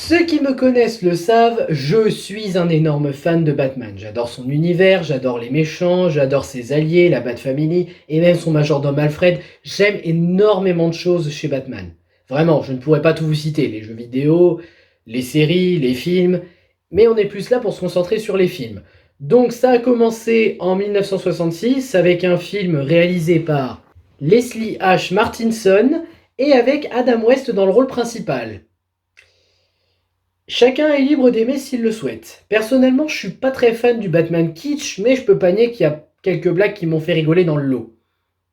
Ceux qui me connaissent le savent, je suis un énorme fan de Batman. J'adore son univers, j'adore les méchants, j'adore ses alliés, la Bat Family et même son majordome Alfred. J'aime énormément de choses chez Batman. Vraiment, je ne pourrais pas tout vous citer, les jeux vidéo, les séries, les films, mais on est plus là pour se concentrer sur les films. Donc ça a commencé en 1966 avec un film réalisé par Leslie H. Martinson et avec Adam West dans le rôle principal. Chacun est libre d'aimer s'il le souhaite. Personnellement, je suis pas très fan du Batman kitsch, mais je peux pas nier qu'il y a quelques blagues qui m'ont fait rigoler dans le lot.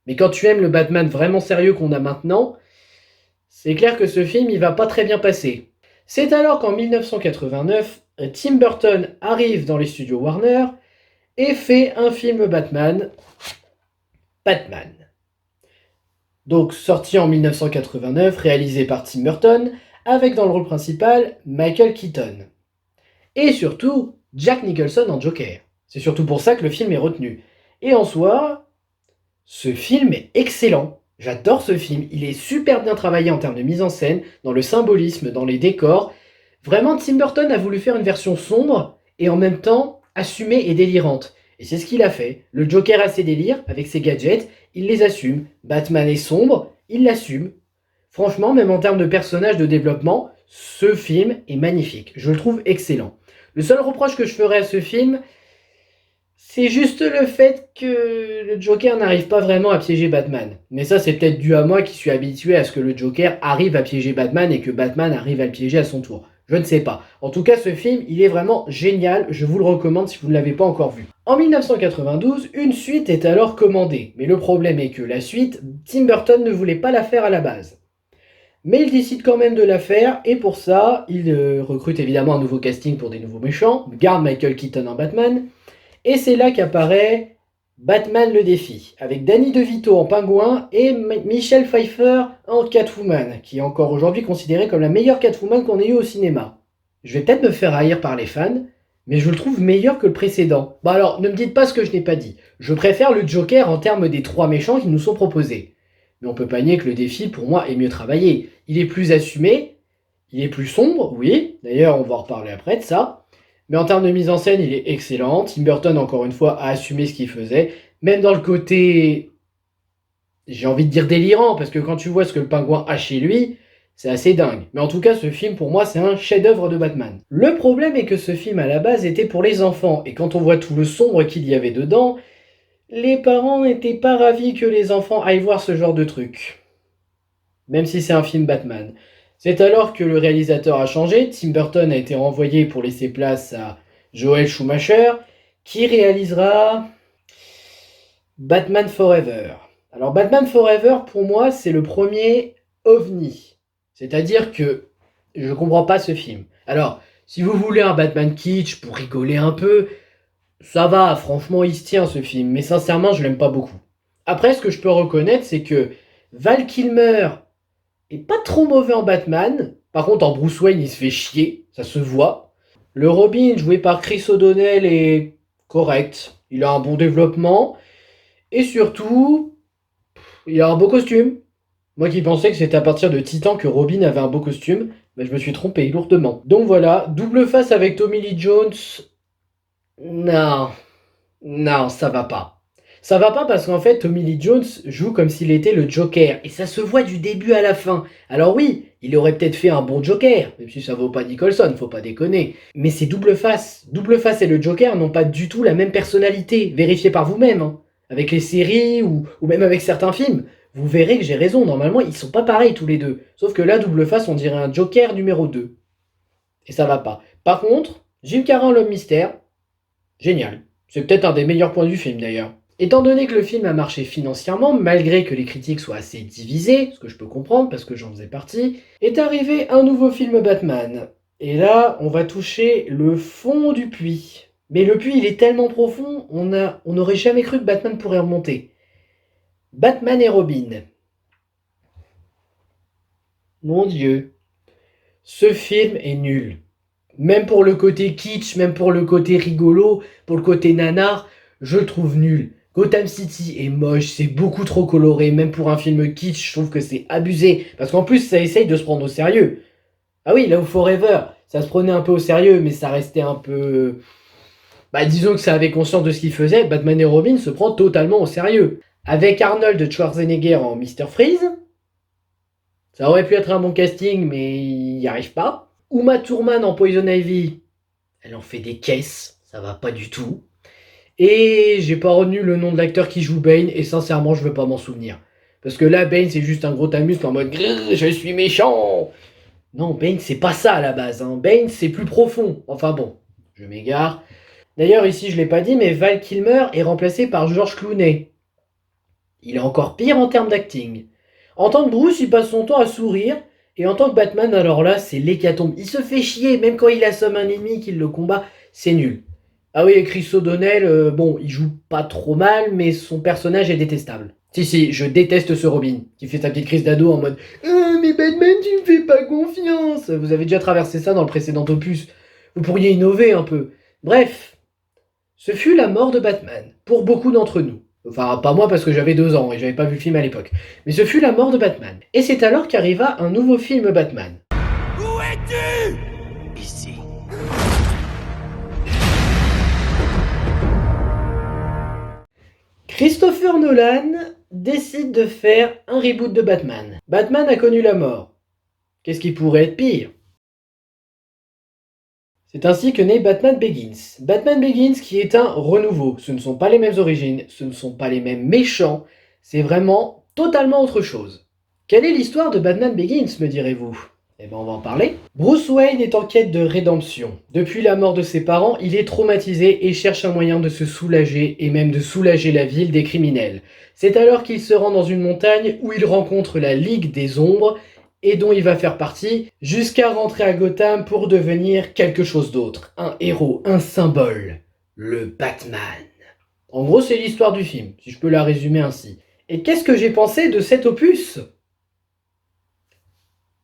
Mais quand tu aimes le Batman vraiment sérieux qu'on a maintenant, c'est clair que ce film il va pas très bien passer. C'est alors qu'en 1989, Tim Burton arrive dans les studios Warner et fait un film Batman, Batman. Donc sorti en 1989, réalisé par Tim Burton, avec dans le rôle principal Michael Keaton. Et surtout, Jack Nicholson en Joker. C'est surtout pour ça que le film est retenu. Et en soi, ce film est excellent. J'adore ce film. Il est super bien travaillé en termes de mise en scène, dans le symbolisme, dans les décors. Vraiment, Tim Burton a voulu faire une version sombre et en même temps assumée et délirante. Et c'est ce qu'il a fait. Le Joker a ses délires, avec ses gadgets, il les assume. Batman est sombre, il l'assume. Franchement, même en termes de personnages de développement, ce film est magnifique. Je le trouve excellent. Le seul reproche que je ferais à ce film, c'est juste le fait que le Joker n'arrive pas vraiment à piéger Batman. Mais ça, c'est peut-être dû à moi qui suis habitué à ce que le Joker arrive à piéger Batman et que Batman arrive à le piéger à son tour. Je ne sais pas. En tout cas, ce film, il est vraiment génial. Je vous le recommande si vous ne l'avez pas encore vu. En 1992, une suite est alors commandée. Mais le problème est que la suite, Tim Burton ne voulait pas la faire à la base. Mais il décide quand même de la faire, et pour ça, il recrute évidemment un nouveau casting pour des nouveaux méchants, garde Michael Keaton en Batman, et c'est là qu'apparaît Batman le défi, avec Danny DeVito en Pingouin et Michelle Pfeiffer en Catwoman, qui est encore aujourd'hui considérée comme la meilleure Catwoman qu'on ait eue au cinéma. Je vais peut-être me faire haïr par les fans, mais je le trouve meilleur que le précédent. Bon alors, ne me dites pas ce que je n'ai pas dit. Je préfère le Joker en termes des 3 méchants qui nous sont proposés. Mais on peut pas nier que le défi, pour moi, est mieux travaillé. Il est plus assumé, il est plus sombre, oui. D'ailleurs, on va en reparler après de ça. Mais en termes de mise en scène, il est excellent. Tim Burton, encore une fois, a assumé ce qu'il faisait. Même dans le côté, j'ai envie de dire délirant, parce que quand tu vois ce que le pingouin a chez lui, c'est assez dingue. Mais en tout cas, ce film, pour moi, c'est un chef-d'œuvre de Batman. Le problème est que ce film, à la base, était pour les enfants. Et quand on voit tout le sombre qu'il y avait dedans, les parents n'étaient pas ravis que les enfants aillent voir ce genre de truc. Même si c'est un film Batman. C'est alors que le réalisateur a changé. Tim Burton a été renvoyé pour laisser place à Joel Schumacher, qui réalisera Batman Forever. Alors Batman Forever, pour moi, c'est le premier ovni. C'est-à-dire que je comprends pas ce film. Alors, si vous voulez un Batman kitsch pour rigoler un peu, ça va, franchement, il se tient ce film, mais sincèrement, je l'aime pas beaucoup. Après, ce que je peux reconnaître, c'est que Val Kilmer est pas trop mauvais en Batman. Par contre, en Bruce Wayne, il se fait chier, ça se voit. Le Robin, joué par Chris O'Donnell, est correct. Il a un bon développement. Et surtout, il a un beau costume. Moi qui pensais que c'était à partir de Titan que Robin avait un beau costume, mais je me suis trompé lourdement. Donc voilà, double face avec Tommy Lee Jones. Non, non, ça va pas. Ça va pas parce qu'en fait, Tommy Lee Jones joue comme s'il était le Joker. Et ça se voit du début à la fin. Alors oui, il aurait peut-être fait un bon Joker, même si ça vaut pas Nicholson, faut pas déconner. Mais c'est double face. Double face et le Joker n'ont pas du tout la même personnalité. Vérifiez par vous-même, hein. Avec les séries ou même avec certains films. Vous verrez que j'ai raison, normalement ils sont pas pareils tous les deux. Sauf que là, double face, on dirait un Joker numéro 2. Et ça va pas. Par contre, Jim Carrey, l'homme mystère, génial. C'est peut-être un des meilleurs points du film d'ailleurs. Étant donné que le film a marché financièrement, malgré que les critiques soient assez divisées, ce que je peux comprendre parce que j'en faisais partie, est arrivé un nouveau film Batman. Et là, on va toucher le fond du puits. Mais le puits, il est tellement profond, on n'aurait jamais cru que Batman pourrait remonter. Batman et Robin. Mon Dieu. Ce film est nul. Même pour le côté kitsch, même pour le côté rigolo, pour le côté nanar, je le trouve nul. Gotham City est moche, c'est beaucoup trop coloré, même pour un film kitsch, je trouve que c'est abusé. Parce qu'en plus, ça essaye de se prendre au sérieux. Ah oui, là où Forever, Ça se prenait un peu au sérieux, mais ça restait un peu... Bah, disons que ça avait conscience de ce qu'il faisait, Batman et Robin se prend totalement au sérieux. Avec Arnold Schwarzenegger en Mr. Freeze, ça aurait pu être un bon casting, mais il n'y arrive pas. Uma Thurman en Poison Ivy, elle en fait des caisses, ça va pas du tout. Et j'ai pas retenu le nom de l'acteur qui joue Bane, et sincèrement, je veux pas m'en souvenir. Parce que là, Bane, c'est juste un gros tamus en mode grrr, je suis méchant. Non, Bane, c'est pas ça à la base. Hein. Bane, c'est plus profond. Enfin bon, je m'égare. D'ailleurs, ici, je l'ai pas dit, mais Val Kilmer est remplacé par George Clooney. Il est encore pire en termes d'acting. En tant que Bruce, il passe son temps à sourire, et en tant que Batman, alors là, c'est l'hécatombe. Il se fait chier, même quand il assomme un ennemi, qu'il le combat, c'est nul. Ah oui, et Chris O'Donnell, bon, il joue pas trop mal, mais son personnage est détestable. Si, je déteste ce Robin, qui fait sa petite crise d'ado en mode mais Batman, tu me fais pas confiance !» Vous avez déjà traversé ça dans le précédent opus. Vous pourriez innover un peu. Bref, ce fut la mort de Batman, pour beaucoup d'entre nous. Enfin, pas moi parce que j'avais 2 ans et j'avais pas vu le film à l'époque. Mais ce fut la mort de Batman. Et c'est alors qu'arriva un nouveau film Batman. Où es-tu? Ici. Christopher Nolan décide de faire un reboot de Batman. Batman a connu la mort. Qu'est-ce qui pourrait être pire? C'est ainsi que naît Batman Begins. Batman Begins qui est un renouveau. Ce ne sont pas les mêmes origines, ce ne sont pas les mêmes méchants, c'est vraiment totalement autre chose. Quelle est l'histoire de Batman Begins, me direz-vous? Eh ben on va en parler. Bruce Wayne est en quête de rédemption. Depuis la mort de ses parents, il est traumatisé et cherche un moyen de se soulager et même de soulager la ville des criminels. C'est alors qu'il se rend dans une montagne où il rencontre la Ligue des Ombres et dont il va faire partie, jusqu'à rentrer à Gotham pour devenir quelque chose d'autre. Un héros, un symbole. Le Batman. En gros, c'est l'histoire du film, si je peux la résumer ainsi. Et qu'est-ce que j'ai pensé de cet opus?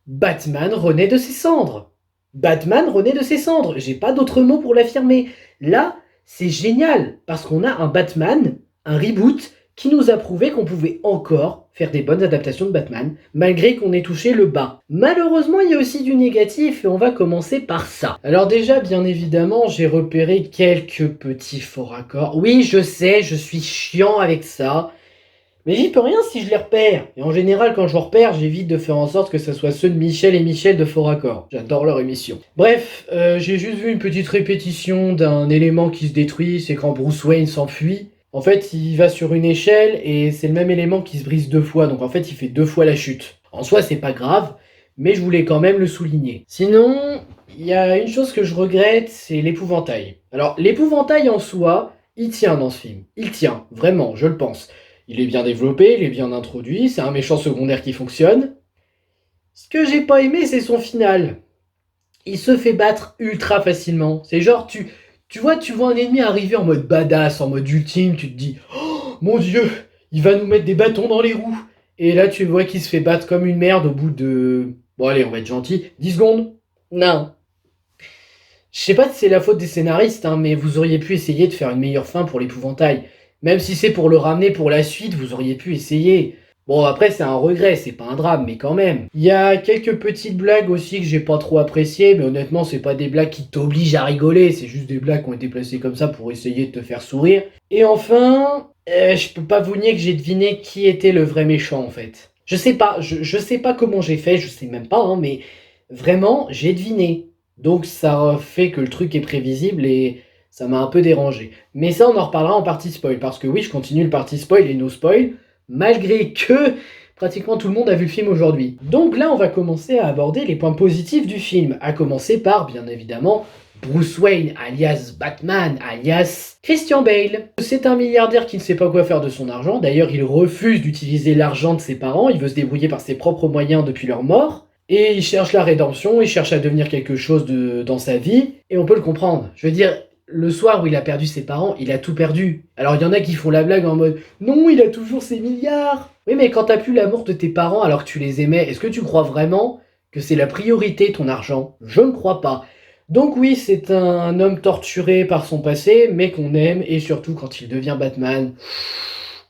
Batman renaît de ses cendres. Batman renaît de ses cendres. J'ai pas d'autre mot pour l'affirmer. Là, c'est génial, parce qu'on a un Batman, un reboot, qui nous a prouvé qu'on pouvait encore faire des bonnes adaptations de Batman, malgré qu'on ait touché le bas. Malheureusement, il y a aussi du négatif, et on va commencer par ça. Alors déjà, bien évidemment, j'ai repéré quelques petits faux raccords. Oui, je sais, je suis chiant avec ça, mais j'y peux rien si je les repère. Et en général, quand je repère, j'évite de faire en sorte que ce soit ceux de Michel et Michel de Faux Raccords. J'adore leur émission. Bref, j'ai juste vu une petite répétition d'un élément qui se détruit, c'est quand Bruce Wayne s'enfuit. En fait, il va sur une échelle et c'est le même élément qui se brise 2 fois. Donc en fait, il fait 2 fois la chute. En soi, c'est pas grave, mais je voulais quand même le souligner. Sinon, il y a une chose que je regrette, c'est l'épouvantail. Alors, l'épouvantail en soi, il tient dans ce film. Il tient, vraiment, je le pense. Il est bien développé, il est bien introduit, c'est un méchant secondaire qui fonctionne. Ce que j'ai pas aimé, c'est son final. Il se fait battre ultra facilement. C'est genre, tu vois un ennemi arriver en mode badass, en mode ultime, tu te dis « Oh mon dieu, il va nous mettre des bâtons dans les roues !» Et là, tu vois qu'il se fait battre comme une merde au bout de... Bon allez, on va être gentil, 10 secondes. Non. Je sais pas si c'est la faute des scénaristes, hein, mais vous auriez pu essayer de faire une meilleure fin pour l'épouvantail. Même si c'est pour le ramener pour la suite, vous auriez pu essayer. Bon, après, c'est un regret, c'est pas un drame, mais quand même. Il y a quelques petites blagues aussi que j'ai pas trop appréciées, mais honnêtement, c'est pas des blagues qui t'obligent à rigoler, c'est juste des blagues qui ont été placées comme ça pour essayer de te faire sourire. Et enfin, je peux pas vous nier que j'ai deviné qui était le vrai méchant, en fait. Je sais pas, je sais pas comment j'ai fait, je sais même pas, hein, mais vraiment, j'ai deviné. Donc ça fait que le truc est prévisible et ça m'a un peu dérangé. Mais ça, on en reparlera en partie spoil, parce que oui, je continue le partie spoil et no spoil, malgré que pratiquement tout le monde a vu le film aujourd'hui. Donc là, on va commencer à aborder les points positifs du film, à commencer par, bien évidemment, Bruce Wayne, alias Batman, alias Christian Bale. C'est un milliardaire qui ne sait pas quoi faire de son argent, d'ailleurs il refuse d'utiliser l'argent de ses parents, il veut se débrouiller par ses propres moyens depuis leur mort, et il cherche la rédemption, il cherche à devenir quelque chose dans sa vie, et on peut le comprendre. Je veux dire, le soir où il a perdu ses parents, il a tout perdu. Alors il y en a qui font la blague en mode « Non, il a toujours ses milliards !» Oui, mais quand t'as plus l'amour de tes parents alors que tu les aimais, est-ce que tu crois vraiment que c'est la priorité, ton argent? Je ne crois pas. Donc oui, c'est un homme torturé par son passé, mais qu'on aime, et surtout quand il devient Batman,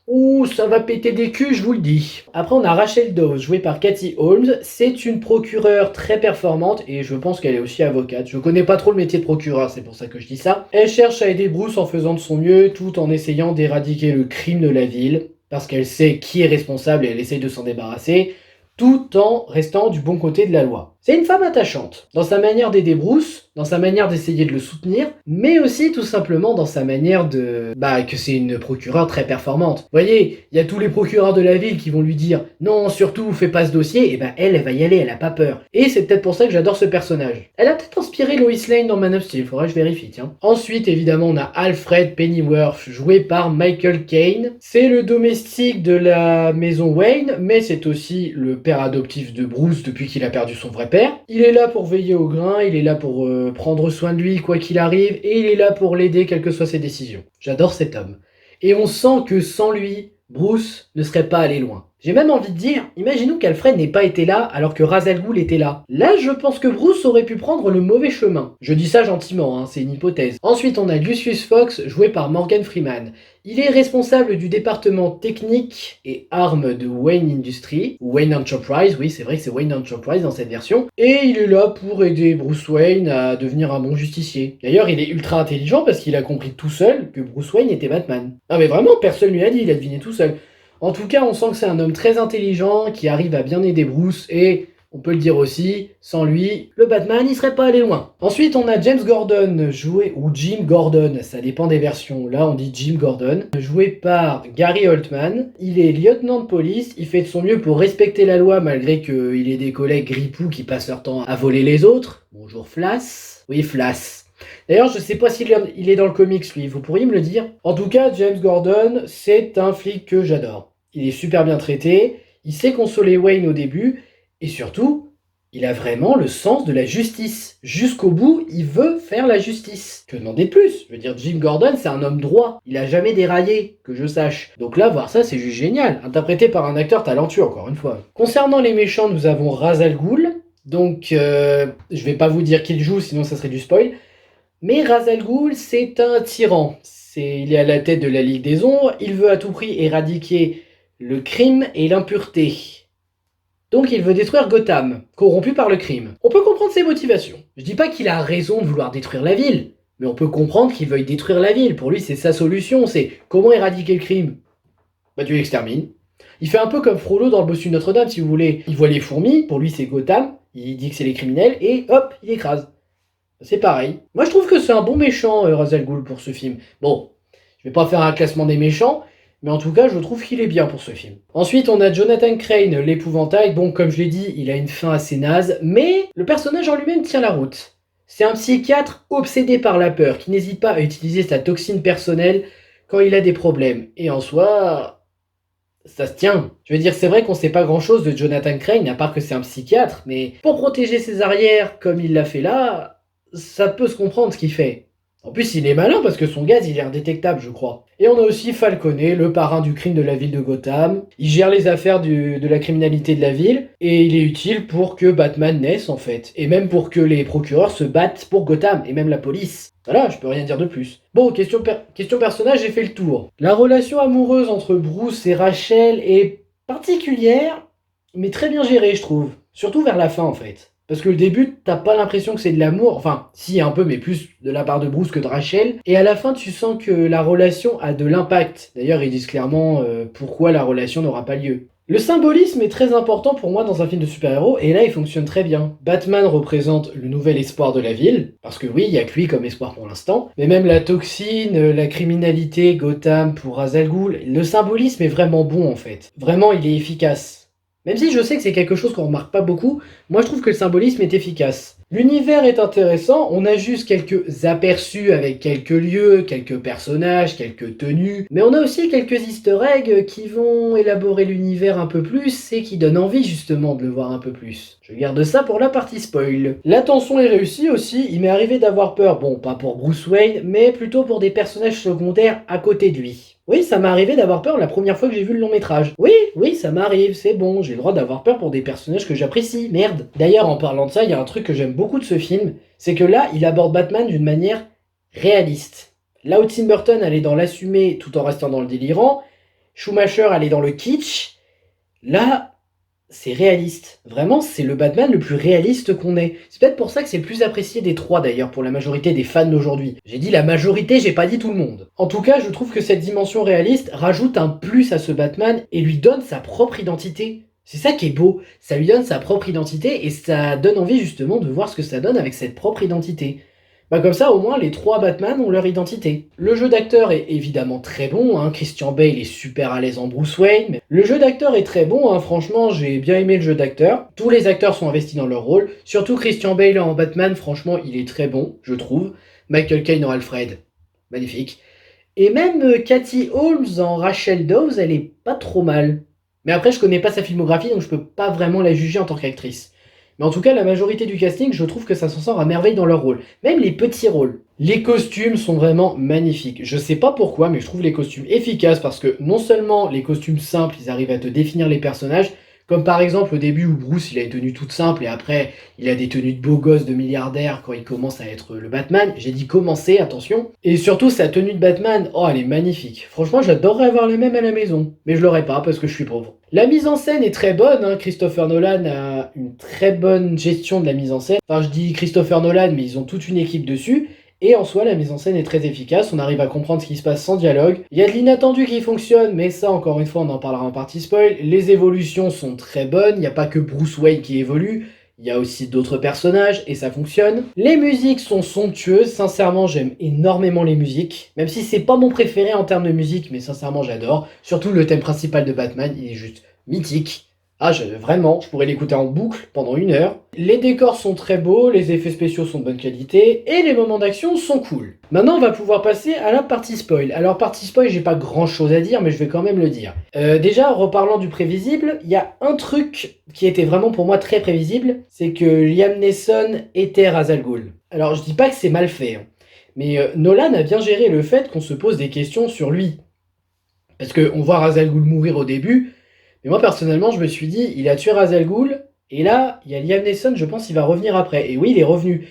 Ouh, ça va péter des culs, je vous le dis. Après, on a Rachel Dawes, jouée par Katie Holmes. C'est une procureure très performante et je pense qu'elle est aussi avocate. Je connais pas trop le métier de procureur, c'est pour ça que je dis ça. Elle cherche à aider Bruce en faisant de son mieux, tout en essayant d'éradiquer le crime de la ville, parce qu'elle sait qui est responsable et elle essaye de s'en débarrasser, tout en restant du bon côté de la loi. C'est une femme attachante, dans sa manière d'aider Bruce, dans sa manière d'essayer de le soutenir, mais aussi tout simplement dans sa manière que c'est une procureure très performante. Vous voyez, il y a tous les procureurs de la ville qui vont lui dire « Non, surtout, fais pas ce dossier », et elle va y aller, elle a pas peur. Et c'est peut-être pour ça que j'adore ce personnage. Elle a peut-être inspiré Lois Lane dans Man of Steel, faudrait que je vérifie, tiens. Ensuite, évidemment, on a Alfred Pennyworth, joué par Michael Caine. C'est le domestique de la maison Wayne, mais c'est aussi le père adoptif de Bruce depuis qu'il a perdu son vrai père. Il est là pour veiller au grain, il est là pour prendre soin de lui quoi qu'il arrive, et il est là pour l'aider quelles que soient ses décisions. J'adore cet homme. Et on sent que sans lui, Bruce ne serait pas allé loin. J'ai même envie de dire, imaginons qu'Alfred n'ait pas été là alors que Ra's al Ghul était là. Là, je pense que Bruce aurait pu prendre le mauvais chemin. Je dis ça gentiment, hein, c'est une hypothèse. Ensuite, on a Lucius Fox, joué par Morgan Freeman. Il est responsable du département technique et armes de Wayne Industries, ou Wayne Enterprise, oui c'est vrai que c'est Wayne Enterprise dans cette version, et il est là pour aider Bruce Wayne à devenir un bon justicier. D'ailleurs il est ultra intelligent parce qu'il a compris tout seul que Bruce Wayne était Batman. Non mais vraiment, personne lui a dit, il a deviné tout seul. En tout cas, on sent que c'est un homme très intelligent qui arrive à bien aider Bruce et... on peut le dire aussi, sans lui, le Batman n'y serait pas allé loin. Ensuite, on a James Gordon, ou Jim Gordon, ça dépend des versions. Là, on dit Jim Gordon, joué par Gary Oldman. Il est lieutenant de police, il fait de son mieux pour respecter la loi malgré qu'il ait des collègues gripoux qui passent leur temps à voler les autres. Bonjour Flass. Oui, Flass. D'ailleurs, je sais pas s'il est dans le comics, lui, vous pourriez me le dire. En tout cas, James Gordon, c'est un flic que j'adore. Il est super bien traité, il sait consoler Wayne au début, et surtout, il a vraiment le sens de la justice. Jusqu'au bout, il veut faire la justice. Que demander de plus? Je veux dire, Jim Gordon, c'est un homme droit. Il a jamais déraillé, que je sache. Donc là, voir ça, c'est juste génial. Interprété par un acteur talentueux, encore une fois. Concernant les méchants, nous avons Ra's al Ghul. Donc, je vais pas vous dire qui il joue, sinon ça serait du spoil. Mais Ra's al Ghul, c'est un tyran. Il est à la tête de la Ligue des Ombres. Il veut à tout prix éradiquer le crime et l'impureté. Donc il veut détruire Gotham, corrompu par le crime. On peut comprendre ses motivations. Je dis pas qu'il a raison de vouloir détruire la ville, mais on peut comprendre qu'il veuille détruire la ville. Pour lui, c'est sa solution, c'est comment éradiquer le crime. Bah tu l'extermines. Il fait un peu comme Frollo dans le bossu de Notre-Dame, si vous voulez. Il voit les fourmis, pour lui c'est Gotham, il dit que c'est les criminels, et hop, il écrase. C'est pareil. Moi je trouve que c'est un bon méchant, Ra's al Ghul, pour ce film. Bon, je vais pas faire un classement des méchants, mais en tout cas, je trouve qu'il est bien pour ce film. Ensuite, on a Jonathan Crane, l'épouvantail. Bon, comme je l'ai dit, il a une fin assez naze, mais le personnage en lui-même tient la route. C'est un psychiatre obsédé par la peur, qui n'hésite pas à utiliser sa toxine personnelle quand il a des problèmes. Et en soi, ça se tient. Je veux dire, c'est vrai qu'on sait pas grand-chose de Jonathan Crane, à part que c'est un psychiatre, mais pour protéger ses arrières, comme il l'a fait là, ça peut se comprendre ce qu'il fait. En plus, il est malin parce que son gaz, il est indétectable, je crois. Et on a aussi Falconet, le parrain du crime de la ville de Gotham. Il gère les affaires de la criminalité de la ville, et il est utile pour que Batman naisse, en fait. Et même pour que les procureurs se battent pour Gotham, et même la police. Voilà, je peux rien dire de plus. Bon, question personnage, j'ai fait le tour. La relation amoureuse entre Bruce et Rachel est particulière, mais très bien gérée, je trouve. Surtout vers la fin, en fait. Parce que le début, t'as pas l'impression que c'est de l'amour, enfin, si un peu, mais plus de la part de Bruce que de Rachel. Et à la fin, tu sens que la relation a de l'impact. D'ailleurs, ils disent clairement pourquoi la relation n'aura pas lieu. Le symbolisme est très important pour moi dans un film de super-héros, et là, il fonctionne très bien. Batman représente le nouvel espoir de la ville, parce que oui, il y a que lui comme espoir pour l'instant, mais même la toxine, la criminalité, Gotham pour Ra's al Ghul, le symbolisme est vraiment bon en fait. Vraiment, il est efficace. Même si je sais que c'est quelque chose qu'on remarque pas beaucoup, moi je trouve que le symbolisme est efficace. L'univers est intéressant, on a juste quelques aperçus avec quelques lieux, quelques personnages, quelques tenues, mais on a aussi quelques easter eggs qui vont élaborer l'univers un peu plus et qui donnent envie justement de le voir un peu plus. Je garde ça pour la partie spoil. La tension est réussie aussi, il m'est arrivé d'avoir peur, bon pas pour Bruce Wayne, mais plutôt pour des personnages secondaires à côté de lui. Oui, ça m'est arrivé d'avoir peur la première fois que j'ai vu le long métrage. Oui, ça m'arrive, c'est bon, j'ai le droit d'avoir peur pour des personnages que j'apprécie, merde. D'ailleurs, en parlant de ça, il y a un truc que j'aime beaucoup de ce film, c'est que là, il aborde Batman d'une manière réaliste. Là où Tim Burton allait dans l'assumer tout en restant dans le délirant, Schumacher, elle est dans le kitsch. Là, c'est réaliste. Vraiment, c'est le Batman le plus réaliste qu'on ait. C'est peut-être pour ça que c'est le plus apprécié des trois d'ailleurs pour la majorité des fans d'aujourd'hui. J'ai dit la majorité, j'ai pas dit tout le monde. En tout cas, je trouve que cette dimension réaliste rajoute un plus à ce Batman et lui donne sa propre identité. C'est ça qui est beau, ça lui donne sa propre identité et ça donne envie justement de voir ce que ça donne avec cette propre identité. Bah comme ça, au moins, les trois Batman ont leur identité. Le jeu d'acteur est évidemment très bon, hein. Christian Bale est super à l'aise en Bruce Wayne. Mais le jeu d'acteur est très bon, hein. Franchement, j'ai bien aimé le jeu d'acteur. Tous les acteurs sont investis dans leur rôle, surtout Christian Bale en Batman, franchement, il est très bon, je trouve. Michael Caine en Alfred, magnifique. Et même Cathy Holmes en Rachel Dawes, elle est pas trop mal. Mais après, je connais pas sa filmographie, donc je peux pas vraiment la juger en tant qu'actrice. Mais en tout cas, la majorité du casting, je trouve que ça s'en sort à merveille dans leur rôle. Même les petits rôles. Les costumes sont vraiment magnifiques. Je sais pas pourquoi, mais je trouve les costumes efficaces parce que non seulement les costumes simples, ils arrivent à te définir les personnages, comme par exemple au début où Bruce il a une tenue toute simple et après il a des tenues de beau gosse de milliardaire quand il commence à être le Batman. J'ai dit commencer, attention. Et surtout sa tenue de Batman, oh elle est magnifique. Franchement j'adorerais avoir la même à la maison. Mais je l'aurais pas parce que je suis pauvre. La mise en scène est très bonne, hein. Christopher Nolan a une très bonne gestion de la mise en scène. Enfin je dis Christopher Nolan mais ils ont toute une équipe dessus. Et en soi, la mise en scène est très efficace, on arrive à comprendre ce qui se passe sans dialogue. Il y a de l'inattendu qui fonctionne, mais ça, encore une fois, on en parlera en partie spoil. Les évolutions sont très bonnes, il n'y a pas que Bruce Wayne qui évolue, il y a aussi d'autres personnages, et ça fonctionne. Les musiques sont somptueuses, sincèrement, j'aime énormément les musiques. Même si c'est pas mon préféré en termes de musique, mais sincèrement, j'adore. Surtout le thème principal de Batman, il est juste mythique. Ah, vraiment, je pourrais l'écouter en boucle pendant 1 heure. Les décors sont très beaux, les effets spéciaux sont de bonne qualité, et les moments d'action sont cool. Maintenant, on va pouvoir passer à la partie spoil. Alors, partie spoil, j'ai pas grand chose à dire, mais je vais quand même le dire. Déjà, en reparlant du prévisible, il y a un truc qui était vraiment pour moi très prévisible, c'est que Liam Neeson était Ra's al Ghul. Alors, je dis pas que c'est mal fait, hein, mais Nolan a bien géré le fait qu'on se pose des questions sur lui. Parce qu'on voit Ra's al Ghul mourir au début, mais moi, personnellement, je me suis dit, il a tué Ra's al Ghul, et là, il y a Liam Neeson, je pense qu'il va revenir après. Et oui, il est revenu.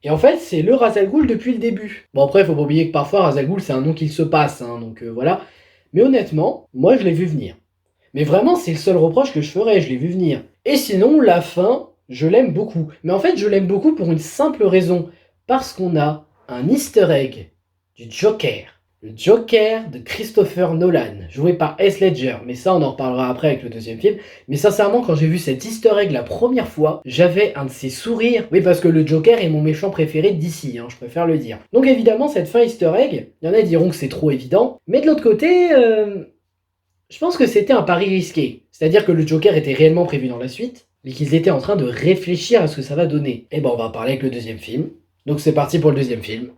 Et en fait, c'est le Ra's al Ghul depuis le début. Bon, après, faut pas oublier que parfois, Ra's al Ghul, c'est un nom qu'il se passe, hein, donc voilà. Mais honnêtement, moi, je l'ai vu venir. Mais vraiment, c'est le seul reproche que je ferais, je l'ai vu venir. Et sinon, la fin, je l'aime beaucoup. Mais en fait, je l'aime beaucoup pour une simple raison. Parce qu'on a un easter egg du Joker. Le Joker de Christopher Nolan, joué par Heath Ledger, mais ça on en reparlera après avec le deuxième film. Mais sincèrement, quand j'ai vu cet easter egg la première fois, j'avais un de ces sourires. Oui, parce que le Joker est mon méchant préféré d'ici, hein, je préfère le dire. Donc évidemment, cette fin easter egg, il y en a qui diront que c'est trop évident, mais de l'autre côté, je pense que c'était un pari risqué. C'est-à-dire que le Joker était réellement prévu dans la suite, mais qu'ils étaient en train de réfléchir à ce que ça va donner. Et ben on va en parler avec le deuxième film. Donc c'est parti pour le deuxième film.